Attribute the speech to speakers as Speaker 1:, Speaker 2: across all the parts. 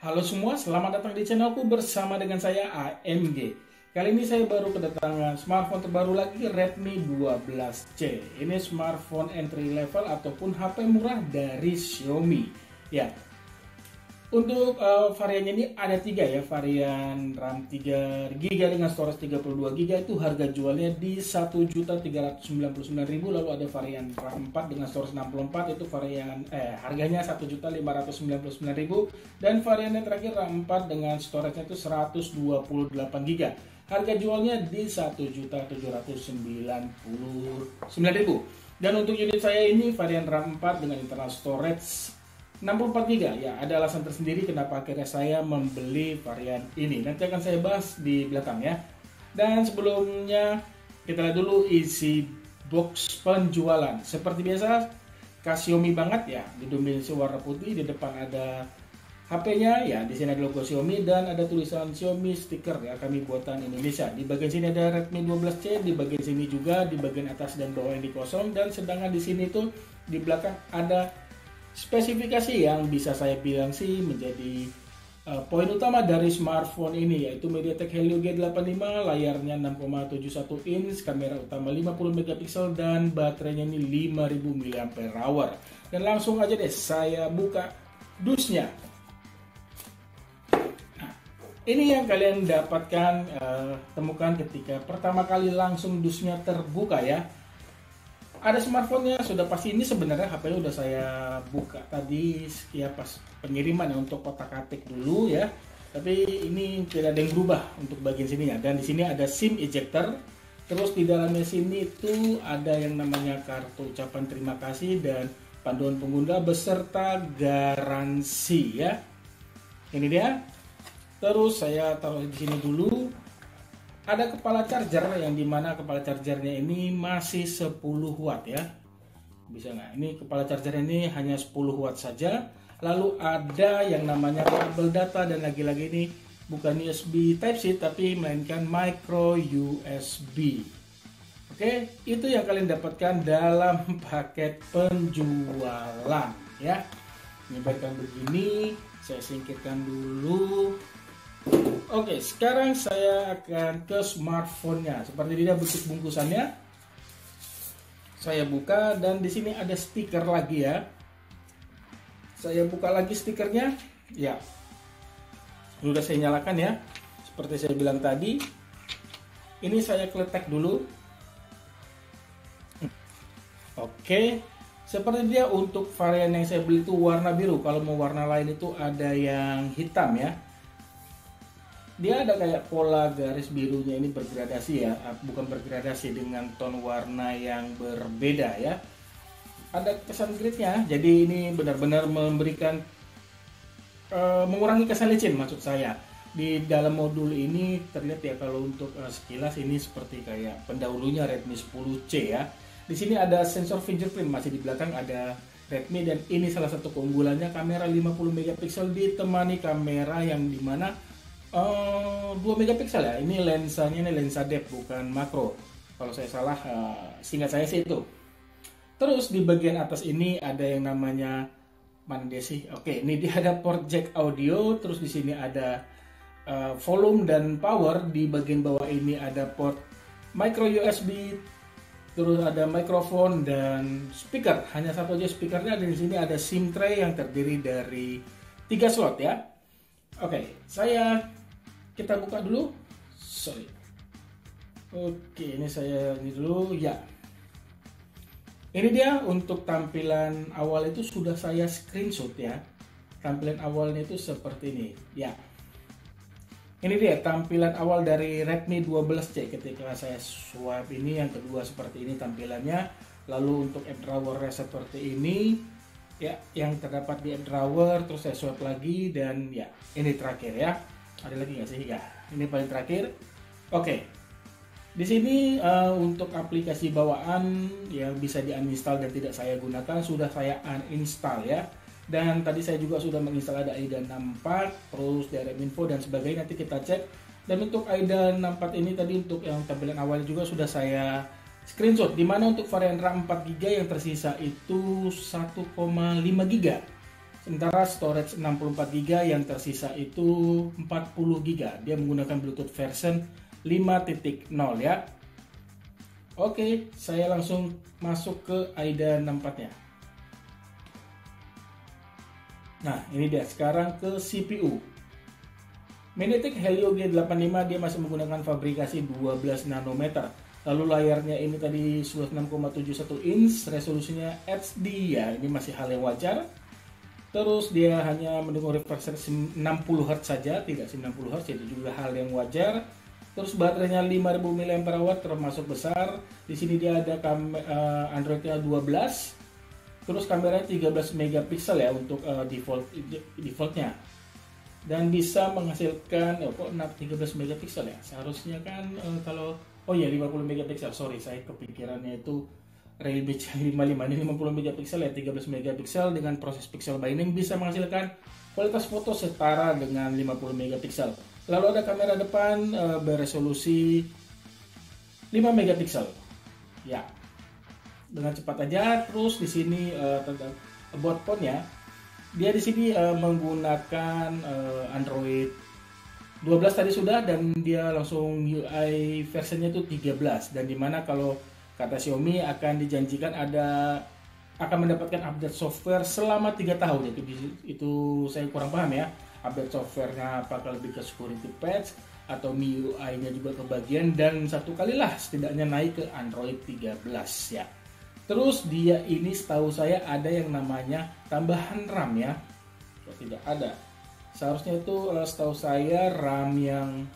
Speaker 1: Halo semua, selamat datang di channelku bersama dengan saya AMG. Kali ini saya baru kedatangan smartphone terbaru lagi, Redmi 12C. Ini smartphone entry level ataupun HP murah dari Xiaomi. Ya, untuk variannya ini ada 3 ya, varian RAM 3GB dengan storage 32GB itu harga jualnya di 1.399.000. Lalu ada varian RAM 4 dengan storage 64 itu harganya 1.599.000, dan varian yang terakhir RAM 4 dengan storage itu 128GB. Harga jualnya di 1.799.000. Dan untuk unit saya ini varian RAM 4 dengan internal storage 64GB. Ya, ada alasan tersendiri kenapa akhirnya saya membeli varian ini. Nanti akan saya bahas di belakang ya. Dan sebelumnya kita lihat dulu isi box penjualan. Seperti biasa, Xiaomi banget ya. Didominasi warna putih, di depan ada HP-nya ya. Di sini ada logo Xiaomi dan ada tulisan Xiaomi stiker ya, kami buatan Indonesia. Di bagian sini ada Redmi 12C, di bagian sini juga, di bagian atas dan bawah yang dikosong, dan sedangkan di sini tuh di belakang ada spesifikasi yang bisa saya bilang sih menjadi poin utama dari smartphone ini, yaitu MediaTek Helio G85, layarnya 6,71 inch, kamera utama 50MP dan baterainya ini 5000 mAh. Dan langsung aja deh saya buka dusnya. Nah, ini yang kalian dapatkan temukan ketika pertama kali langsung dusnya terbuka ya. Ada smartphone-nya, sudah pasti ini sebenarnya HP-nya udah saya buka tadi ya pas pengiriman ya, untuk kotak-atik dulu ya. Tapi ini tidak ada yang berubah untuk bagian sininya. Dan di sini ada SIM ejector. Terus di dalamnya sini itu ada yang namanya kartu ucapan terima kasih dan panduan pengguna beserta garansi ya. Ini dia. Terus saya taruh di sini dulu. Ada kepala charger yang dimana kepala chargernya ini masih 10 watt ya. Bisa nggak? Ini kepala charger ini hanya 10 watt saja. Lalu ada yang namanya kabel data, dan lagi-lagi ini bukan USB Type-C tapi melainkan micro USB. Oke, itu yang kalian dapatkan dalam paket penjualan ya. Menyebarkan begini, saya singkirkan dulu. Oke, sekarang saya akan ke smartphone-nya. Seperti ini bentuk bungkusannya. Saya buka dan di sini ada stiker lagi ya. Saya buka lagi stikernya. Ya. Sudah saya nyalakan ya. Seperti saya bilang tadi. Ini saya kletek dulu. Oke. Seperti dia untuk varian yang saya beli itu warna biru. Kalau mau warna lain itu ada yang hitam ya. Dia ada kayak pola garis birunya ini bergradasi ya, bukan bergradasi, dengan ton warna yang berbeda ya. Ada kesan gridnya, jadi ini benar-benar memberikan mengurangi kesan licin maksud saya. Di dalam modul ini terlihat ya, kalau untuk sekilas ini seperti kayak pendahulunya Redmi 10C ya. Di sini ada sensor fingerprint, masih di belakang ada Redmi, dan ini salah satu keunggulannya, kamera 50MP ditemani kamera yang dimana 2MP ya. Ini lensanya, ini lensa depth bukan makro. Kalau saya salah, singkat saya sih itu. Terus di bagian atas ini ada yang namanya mana dia sih? Oke, ini dia ada port jack audio. Terus di sini ada volume dan power. Di bagian bawah ini ada port micro USB. Terus ada mikrofon dan speaker. Hanya satu aja speakernya. Dan di sini ada SIM tray yang terdiri dari 3 slot ya. Oke, kita buka dulu. Sorry. Oke, ini saya ini dulu ya. Ini dia untuk tampilan awal itu sudah saya screenshot ya. Tampilan awalnya itu seperti ini ya. Ini dia tampilan awal dari Redmi 12C ketika saya swipe ini. Yang kedua seperti ini tampilannya. Lalu untuk app drawernya seperti ini ya, yang terdapat di app drawer. Terus saya swipe lagi dan ya, ini terakhir ya. Ada lagi nggak sih? Ya, ini paling terakhir. Oke, di sini untuk aplikasi bawaan yang bisa di-uninstall dan tidak saya gunakan sudah saya uninstall ya. Dan tadi saya juga sudah menginstal ada AIDA 64, terus DRM info dan sebagainya. Nanti kita cek. Dan untuk AIDA 64 ini tadi untuk yang tampilan awal juga sudah saya screenshot. Dimana untuk varian RAM 4GB yang tersisa itu 1,5GB. Sementara storage 64 GB, yang tersisa itu 40 GB. Dia menggunakan Bluetooth version 5.0 ya. Oke, saya langsung masuk ke AIDA 64-nya. Nah, ini dia sekarang ke CPU. MediaTek Helio G85 dia masih menggunakan fabrikasi 12 nanometer. Lalu layarnya ini tadi 6,71 inch, resolusinya HD ya, ini masih hal yang wajar. Terus dia hanya mendukung refresh rate 60 Hz saja, tidak 90 Hz, itu juga hal yang wajar. Terus baterainya 5000 mAh termasuk besar. Di sini dia ada Androidnya 12. Terus kameranya 13 megapiksel ya untuk defaultnya. Dan bisa menghasilkan kok 13 megapiksel ya? Seharusnya kan kalau 50 megapiksel. Sorry, saya kepikirannya itu Realme C55, ini 50 megapiksel ya, 13 megapiksel dengan proses pixel binding bisa menghasilkan kualitas foto setara dengan 50 megapiksel. Lalu ada kamera depan beresolusi 5 megapiksel. Ya. Dengan cepat aja. Terus di sini tentang about phone-nya, dia di sini menggunakan Android 12 tadi sudah, dan dia langsung UI versinya itu 13, dan dimana kalau kata Xiaomi akan dijanjikan akan mendapatkan update software selama 3 tahun. Itu saya kurang paham ya. Update softwarenya apakah lebih ke security patch atau MIUI-nya juga kebagian, dan satu kalilah setidaknya naik ke Android 13 ya. Terus dia ini setahu saya ada yang namanya tambahan RAM ya. Kok tidak ada? Seharusnya itu setahu saya RAM yang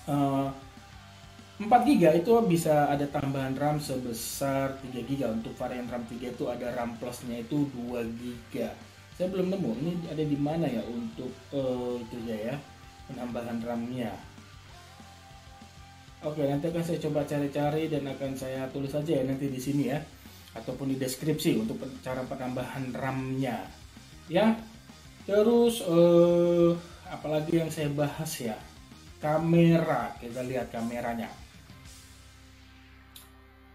Speaker 1: 4 GB itu bisa ada tambahan RAM sebesar 3 GB. Untuk varian RAM 3 itu ada RAM plusnya itu 2 GB. Saya belum nemu ini ada di mana ya untuk itu ya penambahan RAM-nya. Oke, nanti akan saya coba cari-cari dan akan saya tulis aja ya nanti di sini ya, ataupun di deskripsi untuk cara penambahan RAM-nya. Ya. Terus apalagi yang saya bahas ya? Kamera, kita lihat kameranya.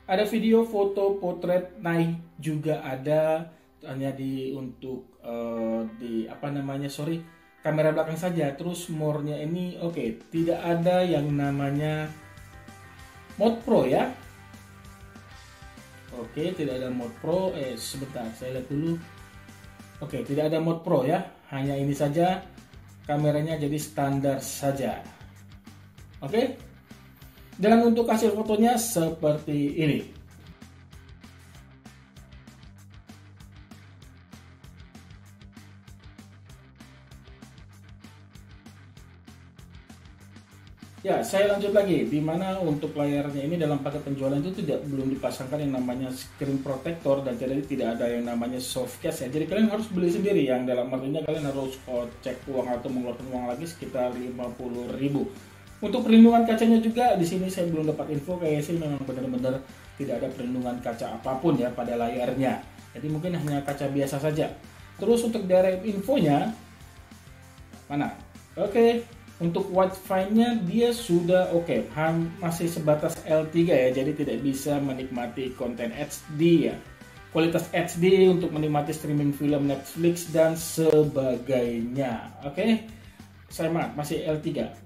Speaker 1: Ada video foto potret naik juga ada, hanya untuk kamera belakang saja. Terus more-nya ini tidak ada yang namanya mode pro ya. Tidak ada mode pro. Sebentar, saya lihat dulu. Tidak ada mode pro ya. Hanya ini saja, kameranya jadi standar saja. Dan untuk hasil fotonya seperti ini. Ya, saya lanjut lagi. Dimana untuk layarnya ini dalam paket penjualan itu belum dipasangkan yang namanya screen protector, dan jadi tidak ada yang namanya soft case ya. Jadi kalian harus beli sendiri, yang dalam artinya kalian harus cek uang atau mengeluarkan uang lagi sekitar 50.000. Untuk perlindungan kacanya juga di sini saya belum dapat info, kayak sih memang benar-benar tidak ada perlindungan kaca apapun ya pada layarnya. Jadi mungkin hanya kaca biasa saja. Terus untuk direct infonya mana? Untuk Wi-Fi-nya dia sudah masih sebatas L3 ya, jadi tidak bisa menikmati konten HD ya. Kualitas HD untuk menikmati streaming film Netflix dan sebagainya. Saya masih L3.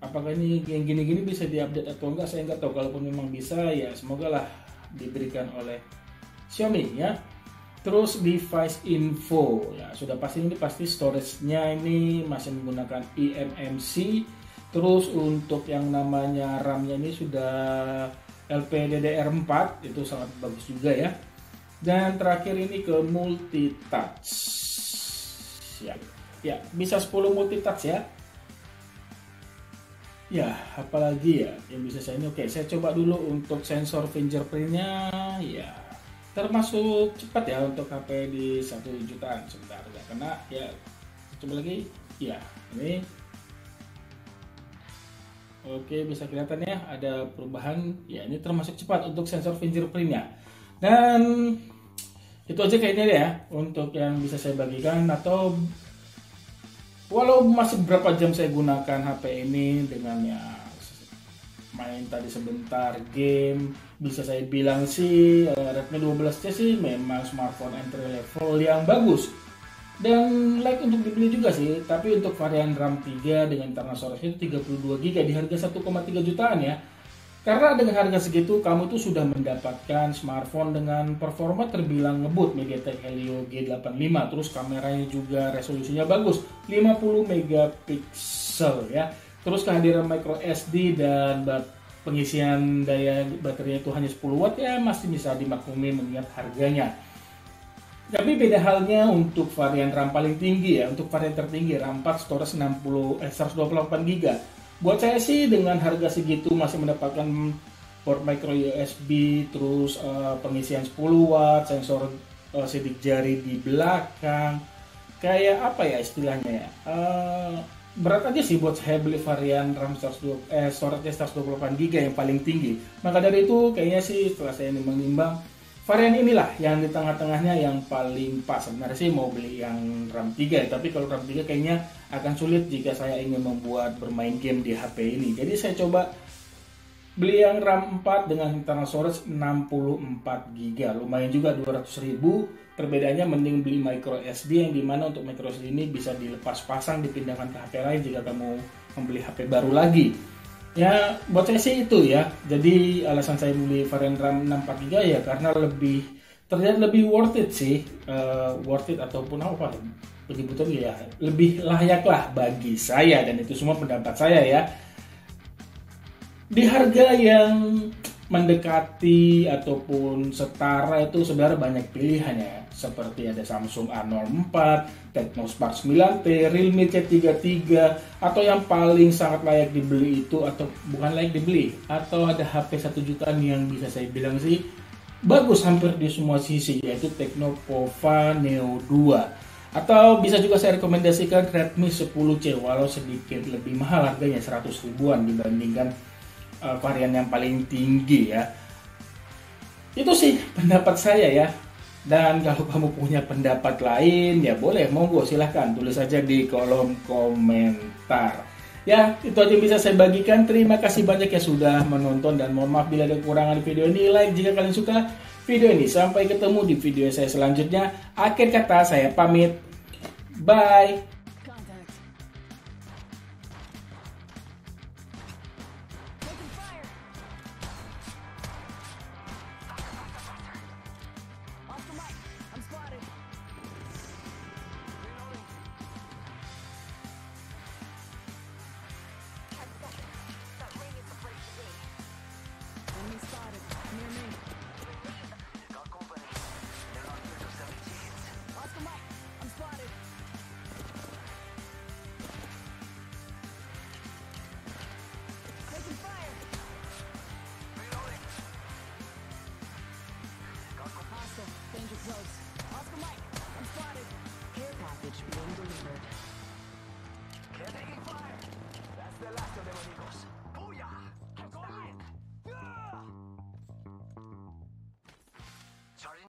Speaker 1: Apakah ini yang gini-gini bisa diupdate atau enggak, saya nggak tahu. Kalaupun memang bisa ya semoga lah diberikan oleh Xiaomi ya. Terus device info ya, sudah pasti storage-nya ini masih menggunakan eMMC. Terus untuk yang namanya RAM-nya ini sudah LPDDR4, itu sangat bagus juga ya. Dan terakhir ini ke multitouch ya, bisa 10 multitouch ya. Ya, apalagi ya yang bisa saya ini. Saya coba dulu untuk sensor fingerprint-nya ya. Termasuk cepat ya untuk HP di 1 jutaan. Sebentar nggak kena ya, coba lagi ya, ini bisa kelihatan ya ada perubahan ya. Ini termasuk cepat untuk sensor fingerprintnya. Dan itu aja kayaknya ya untuk yang bisa saya bagikan. Atau walau masih berapa jam saya gunakan HP ini dengan ya main tadi sebentar game, bisa saya bilang sih Redmi 12C sih memang smartphone entry level yang bagus dan layak untuk dibeli juga sih. Tapi untuk varian RAM 3 dengan internal storage itu 32 GB di harga 1,3 jutaan ya. Karena dengan harga segitu kamu tuh sudah mendapatkan smartphone dengan performa terbilang ngebut, MediaTek Helio G85, terus kameranya juga resolusinya bagus 50 megapiksel ya. Terus kehadiran micro SD dan pengisian daya baterainya itu hanya 10 watt ya, masih bisa dimaklumi mengingat harganya. Tapi beda halnya untuk varian RAM paling tinggi ya. Untuk varian tertinggi RAM 4 storage 128 GB. Buat saya sih dengan harga segitu masih mendapatkan port micro USB, terus pengisian 10 watt, sensor sidik jari di belakang. Kayak apa ya istilahnya ya? Berat aja sih buat saya beli varian RAM storage 128 GB yang paling tinggi. Maka dari itu kayaknya sih setelah saya nimbang-nimbang, varian inilah yang di tengah-tengahnya yang paling pas. Sebenarnya sih mau beli yang RAM 3, tapi kalau RAM 3 kayaknya akan sulit jika saya ingin membuat bermain game di HP ini. Jadi saya coba beli yang RAM 4 dengan internal storage 64 GB. Lumayan juga 200.000. Perbedaannya mending beli micro SD yang dimana untuk micro SD ini bisa dilepas pasang, dipindahkan ke HP lain jika kamu membeli HP baru lagi. Ya, buat saya sih itu ya. Jadi alasan saya beli varian RAM 64 GB ya karena terlihat lebih worth it sih. Worth it ataupun apa penyebutan ya, lebih layak lah bagi saya, dan itu semua pendapat saya ya. Di harga yang mendekati ataupun setara itu sebenarnya banyak pilihan ya. Seperti ada Samsung A04, Tecnospark 9T, Realme C33, atau yang paling sangat layak dibeli itu, atau bukan layak dibeli, atau ada HP 1 jutaan yang bisa saya bilang sih bagus hampir di semua sisi, yaitu Tecno Pova Neo 2. Atau bisa juga saya rekomendasikan Redmi 10C, walau sedikit lebih mahal harganya 100 ribuan dibandingkan varian yang paling tinggi ya. Itu sih pendapat saya ya. Dan kalau kamu punya pendapat lain ya boleh, monggo silahkan tulis saja di kolom komentar. Ya, itu aja yang bisa saya bagikan. Terima kasih banyak ya sudah menonton, dan mohon maaf bila ada kekurangan di video ini. Like jika kalian suka video ini. Sampai ketemu di video saya selanjutnya. Akhir kata saya pamit. Bye.